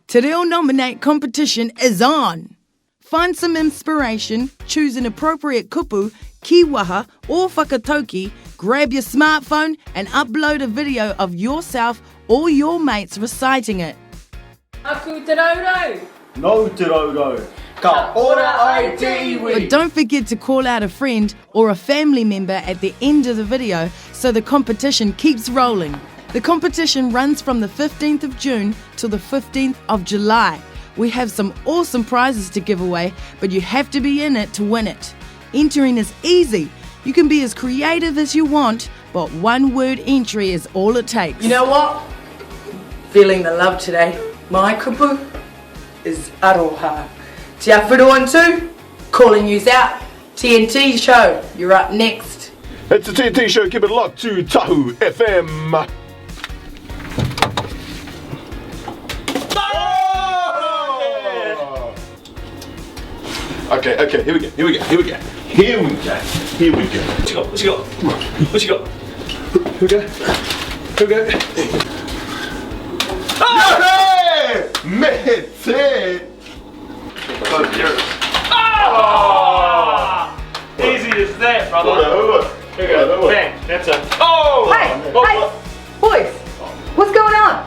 Te Reo Nominate competition is on. Find some inspiration, choose an appropriate kupu, kiwaha or whakatauki, grab your smartphone and upload a video of yourself or your mates reciting it. Aku te raurau. No te raurau. Ka ora ai te iwi. But don't forget to call out a friend or a family member at the end of the video so the competition keeps rolling. The competition runs from the 15th of June till the 15th of July. We have some awesome prizes to give away, but you have to be in it to win it. Entering is easy. You can be as creative as you want, but one word entry is all it takes. You know what? Feeling the love today. My kupu is aroha. Te awhiroan too, calling yous out. TNT show, you're up next. It's the TNT show, keep it locked to Tahu FM. Okay, here we go. What you got? Here we go. Oh! Mete! Easy as that, brother. Here we go. Bang. That's it. Oh! Hey, boys, what's going on?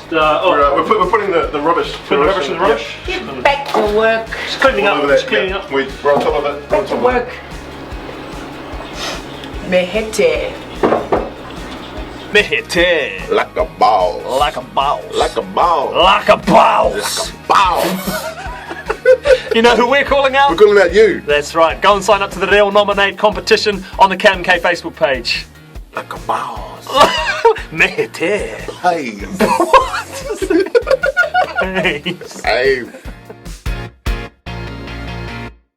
We're putting the rubbish. Put the rubbish in the rubbish. Get back to work. Just cleaning up. Just cleaning up. We're on top of it. Back to work. Mehete. Mehete. Like a ball. Like a boss. Like a ball. Like a boss. Ball. You know who we're calling out? We're calling out you. That's right. Go and sign up to the Real Nominate competition on the CamK Facebook page. Like a ball. Mehete. Hey. What? Hey. Hey.